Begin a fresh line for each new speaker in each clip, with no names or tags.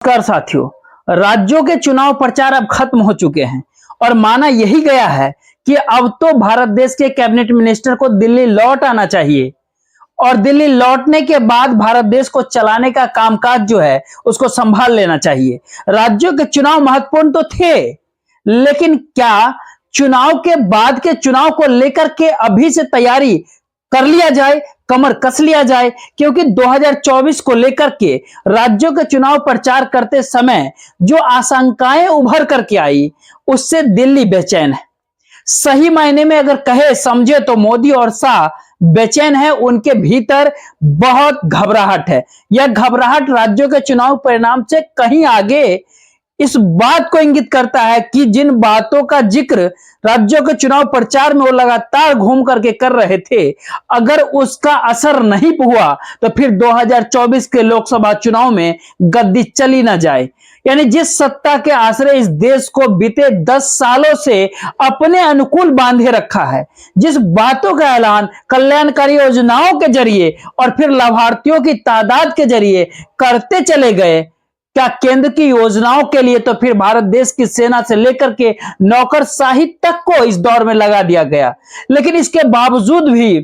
नमस्कार साथियों, राज्यों के चुनाव प्रचार अब खत्म हो चुके हैं और माना यही गया है कि अब तो भारत देश के कैबिनेट मिनिस्टर को दिल्ली लौट आना चाहिए और दिल्ली लौटने के बाद भारत देश को चलाने का कामकाज जो है उसको संभाल लेना चाहिए। राज्यों के चुनाव महत्वपूर्ण तो थे, लेकिन क्या चुनाव के बाद के चुनाव को लेकर के अभी से तैयारी कर लिया जाए, कमर कस लिया जाए, क्योंकि 2024 को लेकर के राज्यों के चुनाव प्रचार करते समय जो आशंकाएं उभर करके आई उससे दिल्ली बेचैन है। सही मायने में अगर कहे समझे तो मोदी और शाह बेचैन है, उनके भीतर बहुत घबराहट है। यह घबराहट राज्यों के चुनाव परिणाम से कहीं आगे इस बात को इंगित करता है कि जिन बातों का जिक्र राज्यों के चुनाव प्रचार में वो लगातार घूम करके कर रहे थे, अगर उसका असर नहीं हुआ तो फिर 2024 के लोकसभा चुनाव में गद्दी चली ना जाए। यानी जिस सत्ता के आश्रय इस देश को बीते 10 सालों से अपने अनुकूल बांधे रखा है, जिस बातों का ऐलान कल्याणकारी योजनाओं के जरिए और फिर लाभार्थियों की तादाद के जरिए करते चले गए, क्या केंद्र की योजनाओं के लिए तो फिर भारत देश की सेना से लेकर के नौकरशाही तक को इस दौर में लगा दिया गया। लेकिन इसके बावजूद भी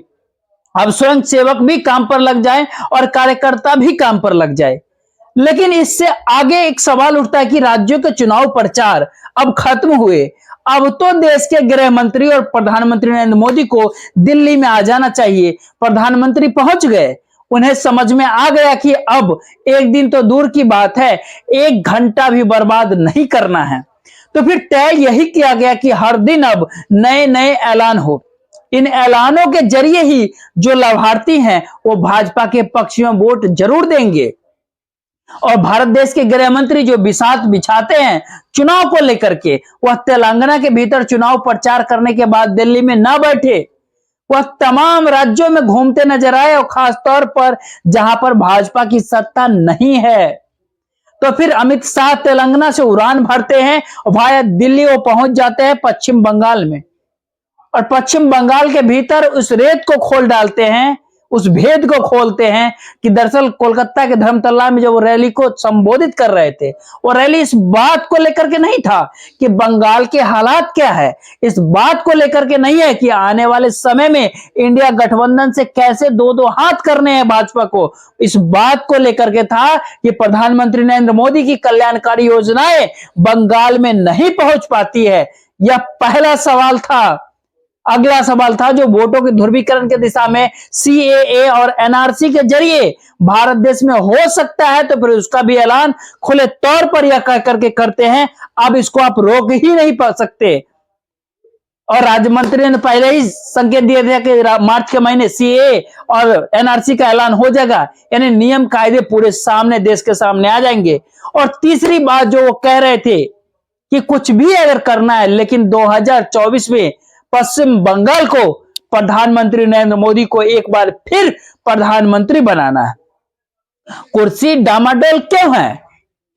अब स्वयं सेवक भी काम पर लग जाए और कार्यकर्ता भी काम पर लग जाए। लेकिन इससे आगे एक सवाल उठता है कि राज्यों के चुनाव प्रचार अब खत्म हुए, अब तो देश के गृह मंत्री और प्रधानमंत्री नरेंद्र मोदी को दिल्ली में आ जाना चाहिए। प्रधानमंत्री पहुंच गए, उन्हें समझ में आ गया कि अब एक दिन तो दूर की बात है, 1 घंटा भी बर्बाद नहीं करना है। तो फिर तय यही किया गया कि हर दिन अब नए नए ऐलान हो। इन ऐलानों के जरिए ही जो लाभार्थी हैं वो भाजपा के पक्ष में वोट जरूर देंगे और भारत देश के गृह मंत्री जो बिसात बिछाते हैं चुनाव को लेकर के, वह तेलंगाना के भीतर चुनाव प्रचार करने के बाद दिल्ली में ना बैठे, वह तमाम राज्यों में घूमते नजर आए और खासतौर पर जहां पर भाजपा की सत्ता नहीं है। तो फिर अमित शाह तेलंगाना से उड़ान भरते हैं और भाया दिल्ली वो पहुंच जाते हैं पश्चिम बंगाल में, और पश्चिम बंगाल के भीतर उस रेत को खोल डालते हैं, उस भेद को खोलते हैं कि दरअसल कोलकाता के धर्मतला में जब वो रैली को संबोधित कर रहे थे, वो रैली इस बात को लेकर के नहीं था कि बंगाल के हालात क्या है, इस बात को लेकर के नहीं है कि आने वाले समय में इंडिया गठबंधन से कैसे दो दो हाथ करने हैं भाजपा को। इस बात को लेकर के था कि प्रधानमंत्री नरेंद्र मोदी की कल्याणकारी योजनाएं बंगाल में नहीं पहुंच पाती है। यह पहला सवाल था। अगला सवाल था जो वोटों के ध्रुवीकरण के दिशा में सीएए और एनआरसी के जरिए भारत देश में हो सकता है, तो फिर उसका भी ऐलान खुले तौर पर यह कह करके करते हैं अब इसको आप रोक ही नहीं पा सकते। और राज्य मंत्री ने पहले ही संकेत दिए थे कि मार्च के महीने सीएए और एनआरसी का ऐलान हो जाएगा, यानी नियम कायदे पूरे सामने देश के सामने आ जाएंगे। और तीसरी बात जो वो कह रहे थे कि कुछ भी अगर करना है, लेकिन 2024 में पश्चिम बंगाल को प्रधानमंत्री नरेंद्र मोदी को एक बार फिर प्रधानमंत्री बनाना है। कुर्सी डामाडोल क्यों है?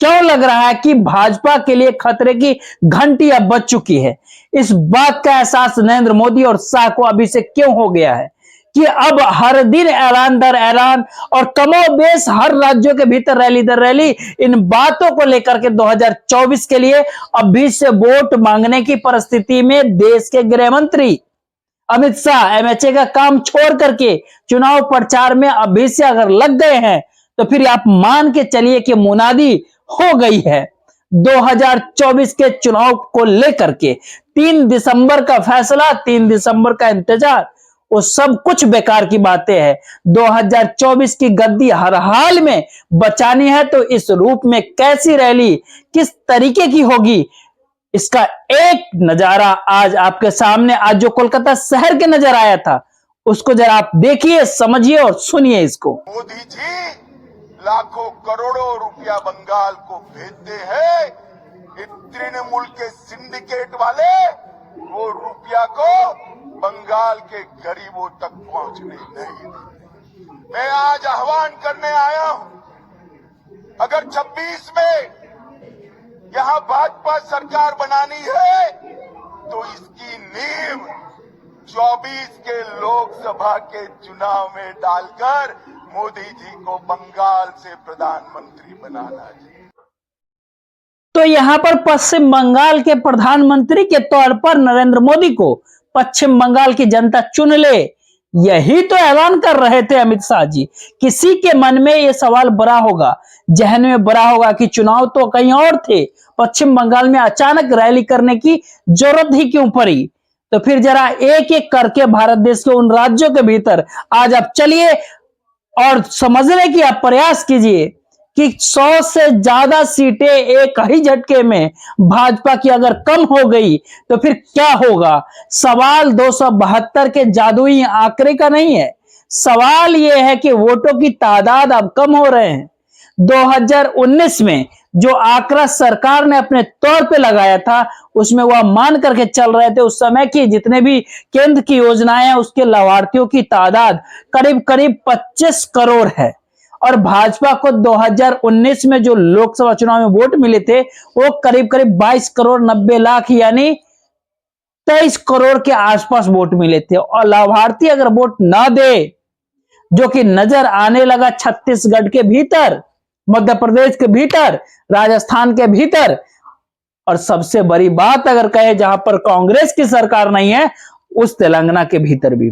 क्यों लग रहा है कि भाजपा के लिए खतरे की घंटी अब बज चुकी है? इस बात का एहसास नरेंद्र मोदी और शाह को अभी से क्यों हो गया है कि अब हर दिन ऐलान दर ऐलान और कमोबेश हर राज्यों के भीतर रैली दर रैली इन बातों को लेकर के 2024 के लिए अभी से वोट मांगने की परिस्थिति में देश के गृह मंत्री अमित शाह एमएचए का काम छोड़ करके चुनाव प्रचार में अभी से अगर लग गए हैं, तो फिर आप मान के चलिए कि मुनादी हो गई है। 2024 के चुनाव को लेकर के 3 दिसंबर का फैसला, 3 दिसंबर का इंतजार, वो सब कुछ बेकार की बातें हैं। 2024 की गद्दी हर हाल में बचानी है, तो इस रूप में कैसी रैली किस तरीके की होगी, इसका एक नजारा आज आपके सामने, आज जो कोलकाता शहर के नजर आया था, उसको जरा आप देखिए, समझिए और सुनिए इसको।
मोदी जी लाखों करोड़ों रुपया बंगाल को भेजते हैं, तृणमूल के सिंडिकेट वाले वो रुपया को बंगाल के गरीबों तक पहुंचने नहीं देते। मैं आज आह्वान करने आया हूं, अगर 26 में यहां भाजपा सरकार बनानी है तो इसकी नींव 24 के लोकसभा के चुनाव में डालकर मोदी जी को बंगाल से प्रधानमंत्री बनाना चाहिए।
तो यहां पर पश्चिम बंगाल के प्रधानमंत्री के तौर पर नरेंद्र मोदी को पश्चिम बंगाल की जनता चुन ले, यही तो ऐलान कर रहे थे अमित शाह जी। किसी के मन में यह सवाल बड़ा होगा, जहन में बड़ा होगा कि चुनाव तो कहीं और थे, पश्चिम बंगाल में अचानक रैली करने की जरूरत ही क्यों पड़ी। तो फिर जरा एक एक करके भारत देश के उन राज्यों के भीतर आज आप चलिए और समझने की आप प्रयास कीजिए कि 100 से ज्यादा सीटें एक ही झटके में भाजपा की अगर कम हो गई तो फिर क्या होगा। सवाल 272 के जादुई आंकड़े का नहीं है, सवाल यह है कि वोटों की तादाद अब कम हो रहे हैं। 2019 में जो आंकड़ा सरकार ने अपने तौर पे लगाया था उसमें वह मान करके चल रहे थे उस समय की जितने भी केंद्र की योजनाएं हैं उसके लाभार्थियों की तादाद करीब करीब 25 करोड़ है। और भाजपा को 2019 में जो लोकसभा चुनाव में वोट मिले थे वो करीब करीब 22 करोड़ 90 लाख यानी 23 करोड़ के आसपास वोट मिले थे। और लाभार्थी अगर वोट ना दे, जो कि नजर आने लगा छत्तीसगढ़ के भीतर, मध्य प्रदेश के भीतर, राजस्थान के भीतर, और सबसे बड़ी बात अगर कहे जहां पर कांग्रेस की सरकार नहीं है उस तेलंगाना के भीतर भी,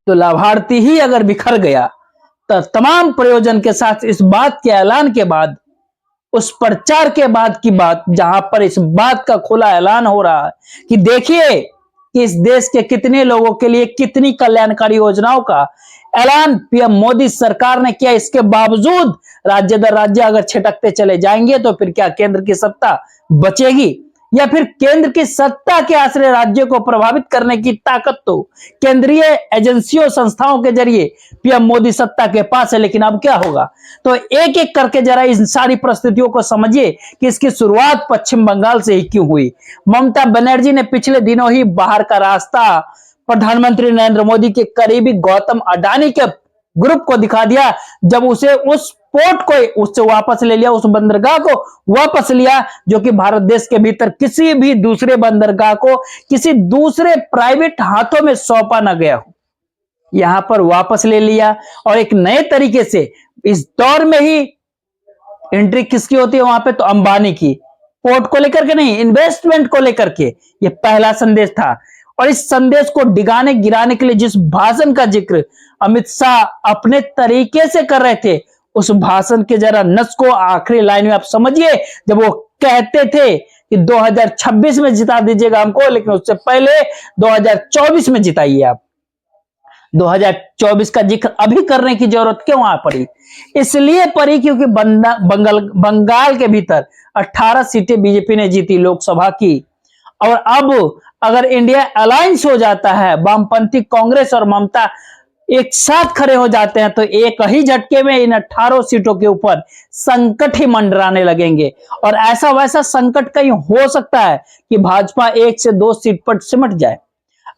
तो लाभार्थी ही अगर बिखर गया तो तमाम प्रयोजन के साथ इस बात के ऐलान के बाद, उस प्रचार के बाद की बात जहां पर इस बात का खुला ऐलान हो रहा है कि देखिए कि इस देश के कितने लोगों के लिए कितनी कल्याणकारी योजनाओं का ऐलान पीएम मोदी सरकार ने किया, इसके बावजूद राज्य दर राज्य अगर छिटकते चले जाएंगे तो फिर क्या केंद्र की सत्ता बचेगी, या फिर केंद्र की सत्ता के आश्रय राज्यों को प्रभावित करने की ताकत तो केंद्रीय एजेंसियों संस्थाओं के जरिए पीएम मोदी सत्ता के पास है। लेकिन अब क्या होगा, तो एक एक करके जरा इन सारी परिस्थितियों को समझिए कि इसकी शुरुआत पश्चिम बंगाल से ही क्यों हुई। ममता बनर्जी ने पिछले दिनों ही बाहर का रास्ता प्रधानमंत्री नरेंद्र मोदी के करीबी गौतम अडानी के ग्रुप को दिखा दिया, जब उसे उस पोर्ट को उससे वापस ले लिया, उस बंदरगाह को वापस लिया जो कि भारत देश के भीतर किसी भी दूसरे बंदरगाह को किसी दूसरे प्राइवेट हाथों में सौंपा न गया हो, यहां पर वापस ले लिया। और एक नए तरीके से इस दौर में ही एंट्री किसकी होती है वहां पे, तो अंबानी की, पोर्ट को लेकर के नहीं, इन्वेस्टमेंट को लेकर के। यह पहला संदेश था। और इस संदेश को डिगाने गिराने के लिए जिस भाषण का जिक्र अमित शाह अपने तरीके से कर रहे थे, उस भाषण के जरा नस को आखिरी लाइन में आप समझिए, जब वो कहते थे कि 2026 में जिता दीजिएगा हमको, लेकिन उससे पहले 2024 में जिताइए आप। 2024 का जिक्र अभी करने की जरूरत क्यों आ पड़ी? इसलिए पड़ी क्योंकि बंगाल के भीतर 18 सीटें बीजेपी ने जीती लोकसभा की। और अब अगर इंडिया अलायंस हो जाता है, वामपंथी कांग्रेस और ममता एक साथ खड़े हो जाते हैं, तो एक ही झटके में इन 18 सीटों के ऊपर संकट ही मंडराने लगेंगे। और ऐसा वैसा संकट कहीं हो सकता है कि भाजपा 1 से 2 सीट पर सिमट जाए।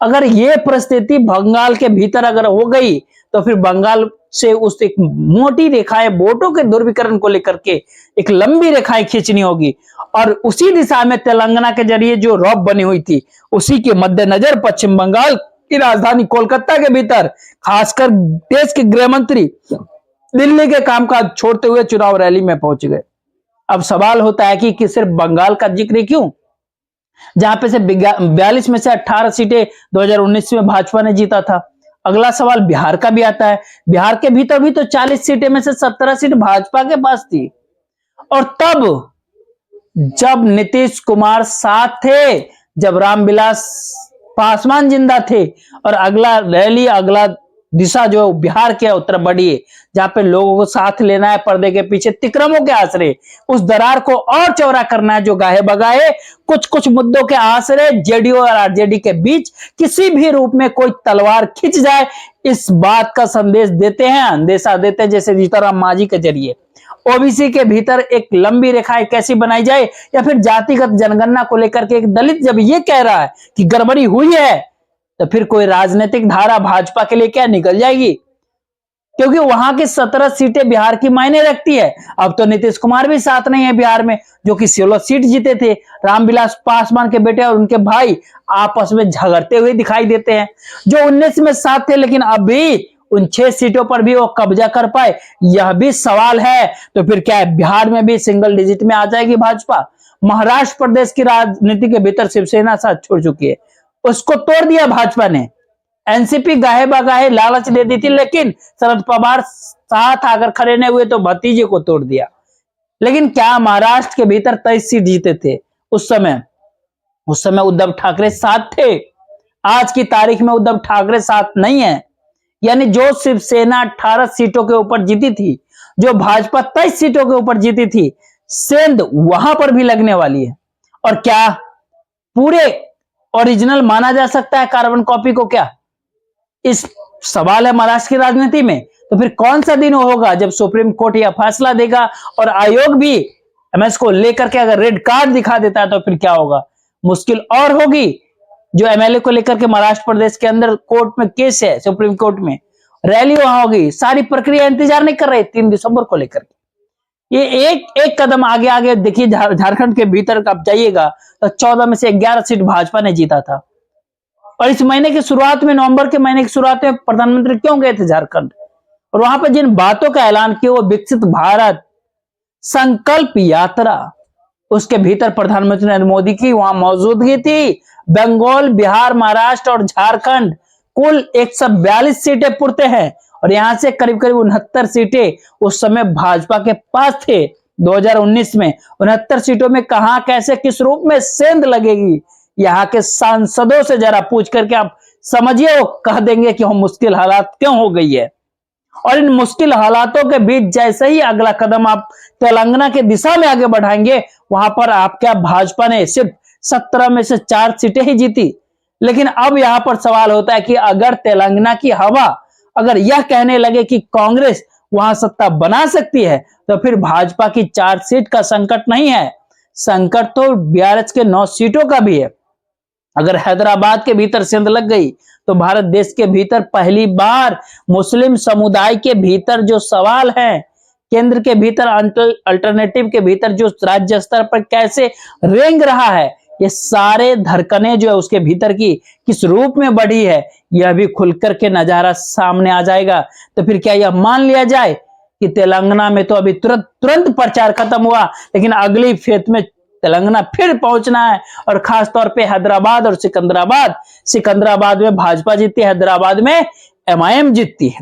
अगर ये परिस्थिति बंगाल के भीतर अगर हो गई तो फिर बंगाल से उस एक मोटी रेखाएं वोटों के ध्रुवीकरण को लेकर के एक लंबी रेखाएं खींचनी होगी। और उसी दिशा में तेलंगाना के जरिए जो रॉब बनी हुई थी, उसी के मद्देनजर पश्चिम बंगाल की राजधानी कोलकाता के भीतर खासकर देश के गृह मंत्री दिल्ली के कामकाज छोड़ते हुए चुनाव रैली में पहुंच गए। अब सवाल होता है कि सिर्फ बंगाल का जिक्र क्यों, जहां पे से 42 में से 18 सीटें 2019 में भाजपा ने जीता था। अगला सवाल बिहार का भी आता है। बिहार के भीतर भी तो 40 सीटें में से 17 सीट भाजपा के पास थी। और तब जब नीतीश कुमार साथ थे, जब रामविलास पासवान जिंदा थे, और अगला रैली अगला दिशा जो बिहार के उत्तर बढ़ी, जहां पे लोगों को साथ लेना है पर्दे के पीछे तिक्रमों के आश्रय, उस दरार को और चौड़ा करना है जो गाहे बगाए कुछ कुछ मुद्दों के आश्रय जेडीयू और आरजेडी के बीच किसी भी रूप में कोई तलवार खिंच जाए, इस बात का संदेश देते हैं, अंदेशा देते हैं, जैसे जीतनराम मांझी के जरिए ओबीसी के भीतर एक लंबी रेखाएं कैसी बनाई जाए, या फिर जातिगत जनगणना को लेकर के एक दलित जब ये कह रहा है कि गड़बड़ी हुई है, तो फिर कोई राजनीतिक धारा भाजपा के लिए क्या निकल जाएगी, क्योंकि वहां की 17 सीटें बिहार की मायने रखती है। अब तो नीतीश कुमार भी साथ नहीं है बिहार में, जो कि 16 सीट जीते थे। रामविलास पासवान के बेटे और उनके भाई आपस में झगड़ते हुए दिखाई देते हैं, जो 19 में साथ थे, लेकिन अभी उन 6 सीटों पर भी वो कब्जा कर पाए, यह भी सवाल है। तो फिर क्या है, बिहार में भी सिंगल डिजिट में आ जाएगी भाजपा। महाराष्ट्र प्रदेश की राजनीति के भीतर शिवसेना साथ छोड़ चुकी है, उसको तोड़ दिया भाजपा ने। एनसीपी गाहे बगाहे लालच दे दी थी, लेकिन शरद पवार साथ आकर खड़े नहीं हुए तो भतीजे को तोड़ दिया। लेकिन क्या महाराष्ट्र के भीतर 23 सीट जीते थे उस समय उद्धव ठाकरे साथ थे। आज की तारीख में उद्धव ठाकरे साथ नहीं है, यानी जो शिवसेना 18 सीटों के ऊपर जीती थी, जो भाजपा 23 सीटों के ऊपर जीती थी, सेंध वहां पर भी लगने वाली है। और क्या पूरे ओरिजिनल माना जा सकता है कार्बन कॉपी को? क्या इस सवाल है महाराष्ट्र की राजनीति में। तो फिर कौन सा दिन होगा जब सुप्रीम कोर्ट यह फैसला देगा और आयोग भी एमएस को लेकर के अगर रेड कार्ड दिखा देता है तो फिर क्या होगा? मुश्किल और होगी। जो एमएलए को लेकर के महाराष्ट्र प्रदेश के अंदर कोर्ट में केस है, सुप्रीम कोर्ट में रैली वहां होगी, सारी प्रक्रिया इंतजार नहीं कर रही 3 दिसंबर को लेकर के। ये एक कदम आगे आगे देखिए। झारखंड के भीतर आप जाइएगा तो 14 में से 11 सीट भाजपा ने जीता था। और इस महीने की शुरुआत में, नवंबर के महीने की शुरुआत में प्रधानमंत्री क्यों गए थे झारखंड? और वहां पर जिन बातों का ऐलान किया, वो विकसित भारत संकल्प यात्रा, उसके भीतर प्रधानमंत्री नरेंद्र मोदी की वहां मौजूदगी थी। बंगाल, बिहार, महाराष्ट्र और झारखंड कुल 142 सीटें पुरते हैं और यहां से करीब करीब 69 सीटें उस समय भाजपा के पास थे। 2019 में 69 सीटों में कहां, कैसे, किस रूप में सेंध लगेगी, यहाँ के सांसदों से जरा पूछ करके आप समझिए, वो कह देंगे कि हम मुश्किल हालात क्यों हो गई है। और इन मुश्किल हालातों के बीच जैसे ही अगला कदम आप तेलंगाना के दिशा में आगे बढ़ाएंगे, वहां पर आप क्या, भाजपा ने सिर्फ 17 में से 4 सीटें ही जीती। लेकिन अब यहां पर सवाल होता है कि अगर तेलंगाना की हवा अगर यह कहने लगे कि कांग्रेस वहां सत्ता बना सकती है, तो फिर भाजपा की 4 सीट का संकट नहीं है, संकट तो बीआरएस के 9 सीटों का भी है। अगर हैदराबाद के भीतर सेंध लग गई तो भारत देश के भीतर पहली बार मुस्लिम समुदाय के भीतर जो सवाल है, केंद्र के भीतर अल्टरनेटिव के भीतर जो राज्य स्तर पर कैसे रेंग रहा है, ये सारे धड़कने जो है उसके भीतर की किस रूप में बढ़ी है, यह भी खुलकर के नजारा सामने आ जाएगा। तो फिर क्या यह मान लिया जाए कि तेलंगाना में तो अभी तुरंत प्रचार खत्म हुआ, लेकिन अगली फेज में तेलंगाना फिर पहुंचना है, और खास तौर पे हैदराबाद और सिकंदराबाद में भाजपा जीतती है, हैदराबाद में एमआईएम जीतती है।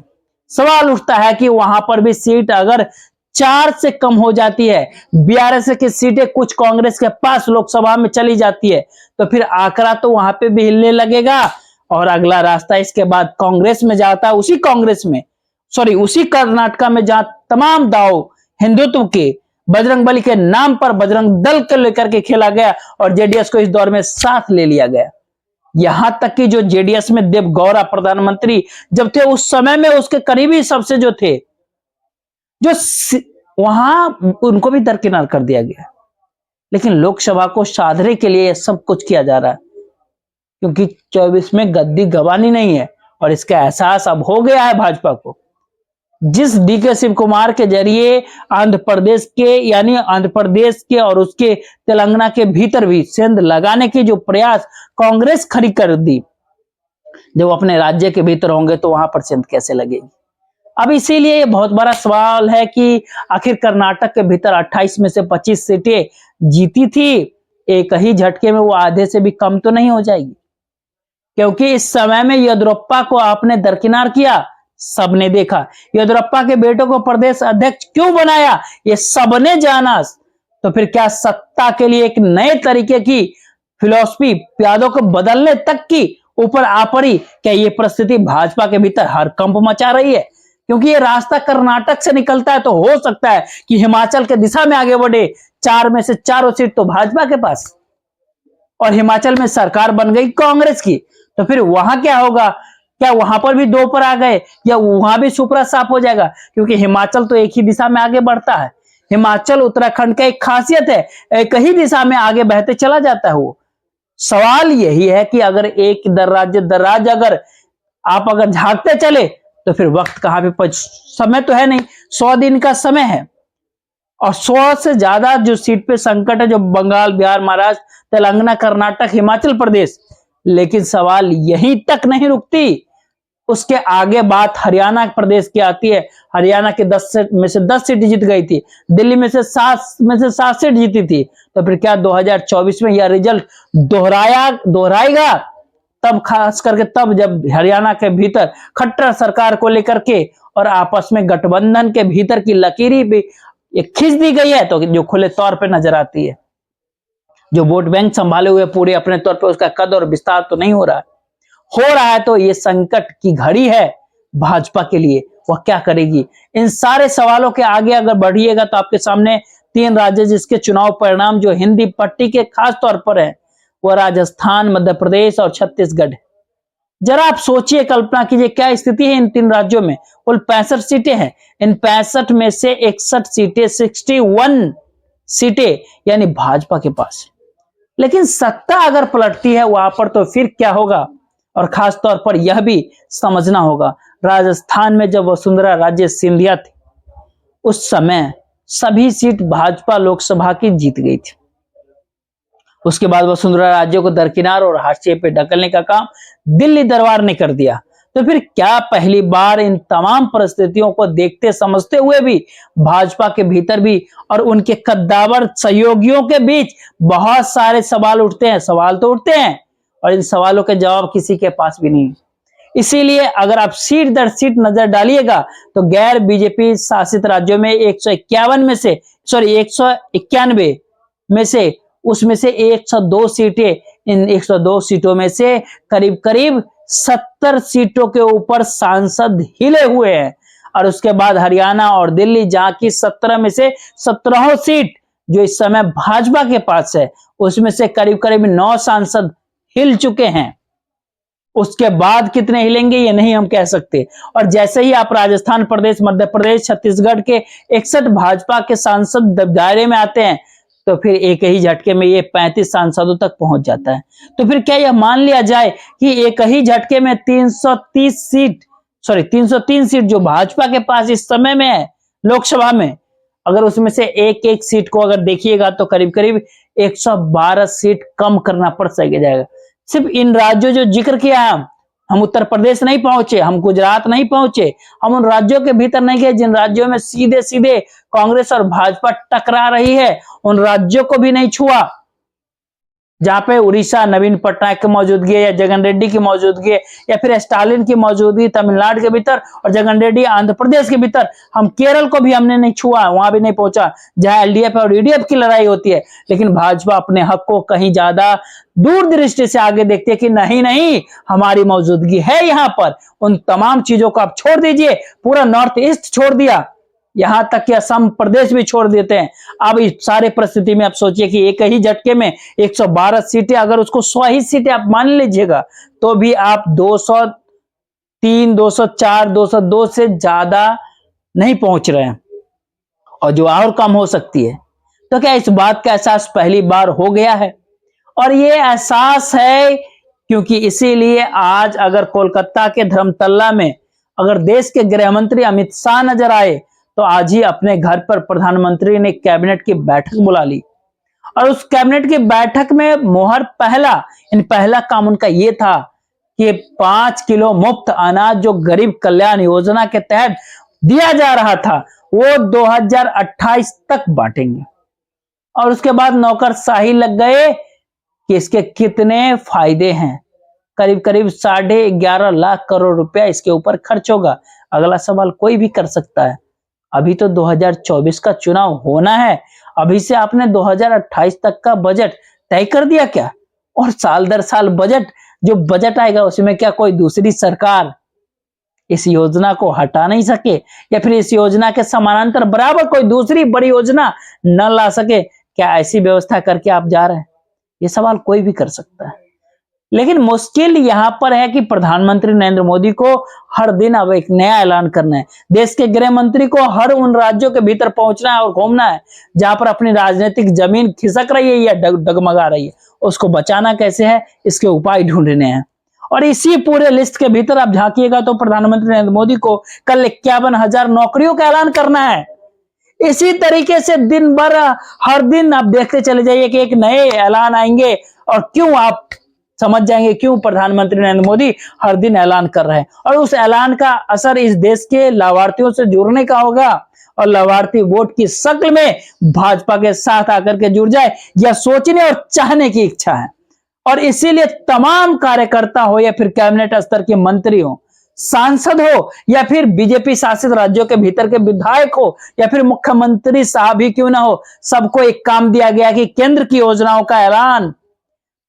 सवाल उठता है कि वहां पर भी सीट अगर 4 से कम हो जाती है, बीआरएस की सीटें कुछ कांग्रेस के पास लोकसभा में चली जाती है, तो फिर आंकड़ा तो वहां पे भी हिलने लगेगा। और अगला रास्ता इसके बाद कांग्रेस में जाता है, उसी कर्नाटका में जहां तमाम दाव हिंदुत्व के बजरंगबली के नाम पर बजरंग दल को लेकर के खेला गया और जेडीएस को इस दौर में साथ ले लिया गया। यहां तक कि जो जेडीएस में देवगौड़ा प्रधानमंत्री जब थे, उस समय में उसके करीबी सबसे जो थे, जो वहां उनको भी दरकिनार कर दिया गया। लेकिन लोकसभा को साधने के लिए सब कुछ किया जा रहा है, क्योंकि 24 में गद्दी गंवानी नहीं है और इसका एहसास अब हो गया है भाजपा को। जिस डीके शिव कुमार के जरिए आंध्र प्रदेश के और उसके तेलंगाना के भीतर भी सेंध लगाने की जो प्रयास कांग्रेस खड़ी कर दी, जब अपने राज्य के भीतर होंगे तो वहां पर सेंध कैसे लगेगी? अब इसीलिए ये बहुत बड़ा सवाल है कि आखिर कर्नाटक के भीतर 28 में से 25 सीटें जीती थी, एक ही झटके में वो आधे से भी कम तो नहीं हो जाएगी। क्योंकि इस समय में येदियुरप्पा को आपने दरकिनार किया, सबने देखा। येदियुरप्पा के बेटों को प्रदेश अध्यक्ष क्यों बनाया, ये सबने जाना। तो फिर क्या सत्ता के लिए एक नए तरीके की फिलॉसफी यादों को बदलने तक की ऊपर आ पड़ी? क्या ये परिस्थिति भाजपा के भीतर हड़कंप मचा रही है? क्योंकि ये रास्ता कर्नाटक से निकलता है, तो हो सकता है कि हिमाचल के दिशा में आगे बढ़े। 4 में से 4 सीट तो भाजपा के पास, और हिमाचल में सरकार बन गई कांग्रेस की। तो फिर वहां क्या होगा? क्या वहां पर भी 2 पर आ गए, या वहां भी सुपरा साफ हो जाएगा? क्योंकि हिमाचल तो एक ही दिशा में आगे बढ़ता है। हिमाचल उत्तराखंड का एक खासियत है, एक ही दिशा में आगे बहते चला जाता है। वो सवाल यही है कि अगर एक दर्राज अगर आप अगर झांकते चले तो फिर वक्त कहां पे समय तो है नहीं, 100 दिन का समय है, और 100 से ज्यादा जो सीट पे संकट है, जो बंगाल, बिहार, महाराष्ट्र, तेलंगाना, कर्नाटक, हिमाचल प्रदेश। लेकिन सवाल यहीं तक नहीं रुकती, उसके आगे बात हरियाणा प्रदेश की आती है। हरियाणा के 10 सीट में से 10 सीट जीत गई थी, दिल्ली में से 7 सीट जीती थी। तो फिर क्या 2024 में यह रिजल्ट दोहराएगा? तब खास करके तब जब हरियाणा के भीतर खट्टर सरकार को लेकर के और आपस में गठबंधन के भीतर की लकीरी भी खींच दी गई है, तो जो खुले तौर पे नजर आती है। जो वोट बैंक संभाले हुए पूरे अपने तौर पे उसका कद और विस्तार तो नहीं हो रहा है। तो ये संकट की घड़ी है भाजपा के लिए, वह क्या करेगी? इन सारे सवालों के आगे अगर बढ़िएगा तो आपके सामने 3 राज्य जिसके चुनाव परिणाम जो हिंदी पट्टी के खास तौर पर है, वह राजस्थान, मध्य प्रदेश और छत्तीसगढ़। जरा आप सोचिए, कल्पना कीजिए क्या स्थिति है इन 3 राज्यों में। कुल 65 सीटें हैं, इन 65 में से 61 सीटें 61 सीटें यानी भाजपा के पास। लेकिन सत्ता अगर पलटती है वहां पर तो फिर क्या होगा? और खास तौर पर यह भी समझना होगा, राजस्थान में जब वसुंधरा राजे सिंधिया थी उस समय सभी सीट भाजपा लोकसभा की जीत गई थी। उसके बाद वसुंधरा राजे को दरकिनार और हाशिए पे ढकलने का काम दिल्ली दरबार ने कर दिया। तो फिर क्या पहली बार इन तमाम परिस्थितियों को देखते समझते हुए भी भाजपा के भीतर भी और उनके कद्दावर सहयोगियों के बीच बहुत सारे सवाल उठते हैं और इन सवालों के जवाब किसी के पास भी नहीं। इसीलिए अगर आप सीट दर सीट नजर डालिएगा तो गैर बीजेपी शासित राज्यों में 191 में से उसमें से 102 सीटें, इन 102 सीटों में से करीब करीब 70 सीटों के ऊपर सांसद हिले हुए हैं। और उसके बाद हरियाणा और दिल्ली जहां की 17 में से 17 सीट जो इस समय भाजपा के पास है, उसमें से करीब करीब 9 सांसद हिल चुके हैं। उसके बाद कितने हिलेंगे ये नहीं हम कह सकते। और जैसे ही आप राजस्थान प्रदेश, मध्य प्रदेश, छत्तीसगढ़ के 61 भाजपा के सांसद दायरे में आते हैं तो फिर एक ही झटके में ये 35 सांसदों तक पहुंच जाता है। तो फिर क्या यह मान लिया जाए कि एक ही झटके में 303 सीट जो भाजपा के पास इस समय में है लोकसभा में, अगर उसमें से एक सीट को अगर देखिएगा तो करीब करीब 112 सीट कम करना पड़ जाएगा। सिर्फ इन राज्यों जो जिक्र किया है, हम उत्तर प्रदेश नहीं पहुंचे, हम गुजरात नहीं पहुंचे, हम उन राज्यों के भीतर नहीं गए जिन राज्यों में सीधे सीधे कांग्रेस और भाजपा टकरा रही है, उन राज्यों को भी नहीं छुआ। जहां पे उड़ीसा नवीन पटनायक की मौजूदगी है या जगन रेड्डी की मौजूदगी है या फिर स्टालिन की मौजूदगी तमिलनाडु के भीतर और जगन रेड्डी आंध्र प्रदेश के भीतर, हम केरल को भी हमने नहीं छुआ, वहां भी नहीं पहुंचा जहां एलडीएफ और यूडीएफ की लड़ाई होती है। लेकिन भाजपा अपने हक को कहीं ज्यादा दूरदृष्टि से आगे देखती है कि नहीं हमारी मौजूदगी है यहाँ पर। उन तमाम चीजों को आप छोड़ दीजिए, पूरा नॉर्थ ईस्ट छोड़ दिया, यहां तक कि असम प्रदेश भी छोड़ देते हैं। अब इस सारे परिस्थिति में आप सोचिए कि एक ही झटके में 112 सीटें, अगर उसको 100 ही सीटें आप मान लीजिएगा तो भी आप 203, 204, 202 से ज्यादा नहीं पहुंच रहे हैं और जो और कम हो सकती है। तो क्या इस बात का एहसास पहली बार हो गया है? और ये एहसास है क्योंकि इसीलिए आज अगर कोलकाता के धर्मतल्ला में अगर देश के गृह मंत्री अमित शाह नजर आए तो आज ही अपने घर पर प्रधानमंत्री ने कैबिनेट की बैठक बुला ली और उस कैबिनेट की बैठक में पहला काम उनका ये था कि 5 किलो मुफ्त अनाज जो गरीब कल्याण योजना के तहत दिया जा रहा था वो 2028 तक बांटेंगे। और उसके बाद नौकरशाही लग गए कि इसके कितने फायदे हैं। करीब करीब 11.5 लाख करोड़ रुपया इसके ऊपर खर्च होगा। अगला सवाल कोई भी कर सकता है, अभी तो 2024 का चुनाव होना है, अभी से आपने 2028 तक का बजट तय कर दिया क्या? और साल दर साल जो बजट आएगा उसमें क्या कोई दूसरी सरकार इस योजना को हटा नहीं सके या फिर इस योजना के समानांतर बराबर कोई दूसरी बड़ी योजना न ला सके? क्या ऐसी व्यवस्था करके आप जा रहे हैं? ये सवाल कोई भी कर सकता है। लेकिन मुश्किल यहां पर है कि प्रधानमंत्री नरेंद्र मोदी को हर दिन अब एक नया ऐलान करना है। देश के गृह मंत्री को हर उन राज्यों के भीतर पहुंचना है और घूमना है जहां पर अपनी राजनीतिक जमीन खिसक रही है या डगमगा रही है। उसको बचाना कैसे है, इसके उपाय ढूंढने हैं। और इसी पूरे लिस्ट के भीतर आप झांकिएगा तो प्रधानमंत्री नरेंद्र मोदी को कल 51,000 नौकरियों का ऐलान करना है। इसी तरीके से दिन भर हर दिन आप देखते चले जाइए कि एक नए ऐलान आएंगे। और क्यों आप समझ जाएंगे क्यों प्रधानमंत्री नरेंद्र मोदी हर दिन ऐलान कर रहे हैं। और उस ऐलान का असर इस देश के लाभार्थियों से जुड़ने का होगा और लाभार्थी वोट की शक्ल में भाजपा के साथ आकर के जुड़ जाए, यह सोचने और चाहने की इच्छा है। और इसीलिए तमाम कार्यकर्ता हो या फिर कैबिनेट स्तर के मंत्री हो, सांसद हो या फिर बीजेपी शासित राज्यों के भीतर के विधायक हो या फिर मुख्यमंत्री साहब ही क्यों ना हो, सबको एक काम दिया गया कि केंद्र की योजनाओं का ऐलान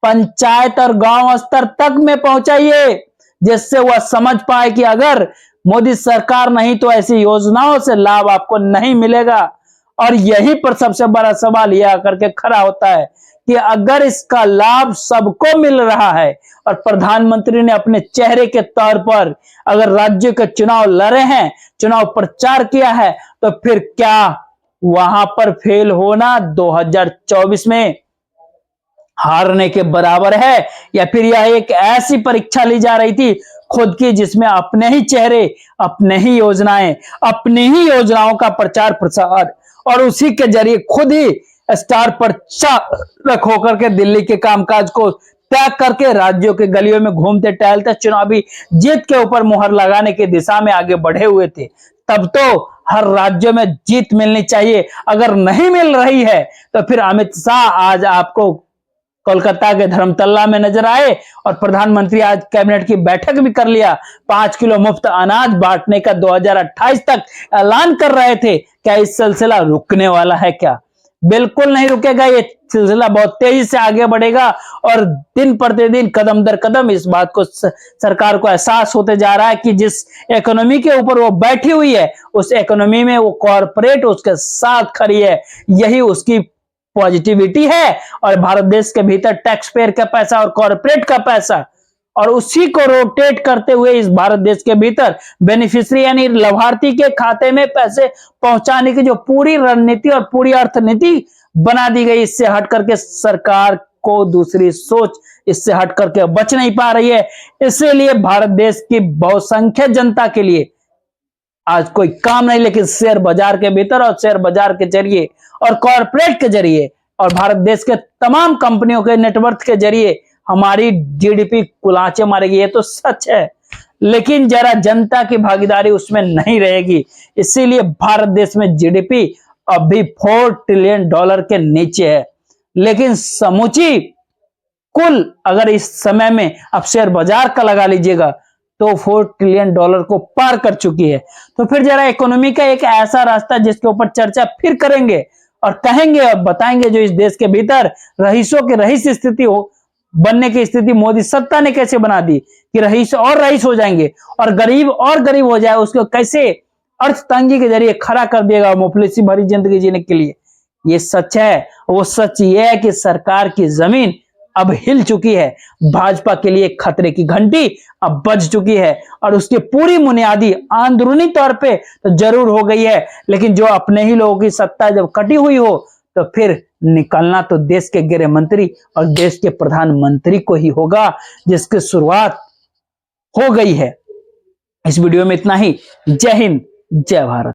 पंचायत और गांव स्तर तक में पहुंचाइए, जिससे वह समझ पाए कि अगर मोदी सरकार नहीं तो ऐसी योजनाओं से लाभ आपको नहीं मिलेगा। और यहीं पर सबसे बड़ा सवाल यह आकर के खड़ा होता है कि अगर इसका लाभ सबको मिल रहा है और प्रधानमंत्री ने अपने चेहरे के तौर पर अगर राज्य के चुनाव लड़े हैं, चुनाव प्रचार किया है, तो फिर क्या वहां पर फेल होना 2024 में हारने के बराबर है? या फिर यह एक ऐसी परीक्षा ली जा रही थी खुद की, जिसमें अपने ही चेहरे, अपने ही योजनाएं, अपनी ही योजनाओं का प्रचार प्रसार और उसी के जरिए खुद ही स्टार प्रचारक होकर के दिल्ली के कामकाज को त्याग करके राज्यों के गलियों में घूमते टहलते चुनावी जीत के ऊपर मुहर लगाने की दिशा में आगे बढ़े हुए थे। तब तो हर राज्य में जीत मिलनी चाहिए। अगर नहीं मिल रही है तो फिर अमित शाह आज आपको कोलकाता के धर्मतल्ला में नजर आए और प्रधानमंत्री आज कैबिनेट की बैठक भी कर लिया। 5 किलो मुफ्त अनाज बांटने का 2028 तक ऐलान कर रहे थे। क्या इस सिलसिला रुकने वाला है? क्या बिल्कुल नहीं रुकेगा। ये सिलसिला बहुत तेजी से आगे बढ़ेगा और दिन प्रतिदिन कदम दर कदम इस बात को सरकार को एहसास होते जा रहा है कि जिस इकोनॉमी के ऊपर वो बैठी हुई है, उस इकोनॉमी में वो कॉरपोरेट उसके साथ खड़ी है। यही उसकी पॉजिटिविटी है। और भारत देश के भीतर टैक्स पेयर का पैसा और कॉर्पोरेट का पैसा और उसी को रोटेट करते हुए इस भारत देश के भीतर बेनिफिशियरी यानी लाभार्थी के खाते में पैसे पहुंचाने की जो पूरी रणनीति और पूरी अर्थनीति बना दी गई, इससे हट करके सरकार को दूसरी सोच इससे हट करके बच नहीं पा रही है। इसीलिए भारत देश की बहुसंख्यक जनता के लिए आज कोई काम नहीं, लेकिन शेयर बाजार के भीतर और शेयर बाजार के जरिए और कॉर्पोरेट के जरिए और भारत देश के तमाम कंपनियों के नेटवर्क के जरिए हमारी जीडीपी कुलाचे मारेगी। ये तो सच है, लेकिन जरा जनता की भागीदारी उसमें नहीं रहेगी। इसीलिए भारत देश में जीडीपी अभी $4 ट्रिलियन के नीचे है। लेकिन समूची कुल अगर इस समय में आप शेयर बाजार का लगा लीजिएगा तो $4 ट्रिलियन को पार कर चुकी है। तो फिर जरा इकोनॉमी का एक ऐसा रास्ता जिसके ऊपर चर्चा फिर करेंगे और कहेंगे और बताएंगे जो इस देश के भीतर रईसों की रईस स्थिति हो बनने की स्थिति मोदी सत्ता ने कैसे बना दी कि रईस और रईस हो जाएंगे और गरीब हो जाए, उसको कैसे अर्थतंगी के जरिए खड़ा कर दिएगा मुफलिसी भरी जिंदगी जीने के लिए। ये सच है। वो सच ये है कि सरकार की जमीन अब हिल चुकी है। भाजपा के लिए खतरे की घंटी अब बज चुकी है और उसकी पूरी बुनियादी अंदरूनी तौर पे तो जरूर हो गई है, लेकिन जो अपने ही लोगों की सत्ता जब कटी हुई हो तो फिर निकलना तो देश के गृह मंत्री और देश के प्रधानमंत्री को ही होगा, जिसकी शुरुआत हो गई है। इस वीडियो में इतना ही। जय हिंद, जय भारत।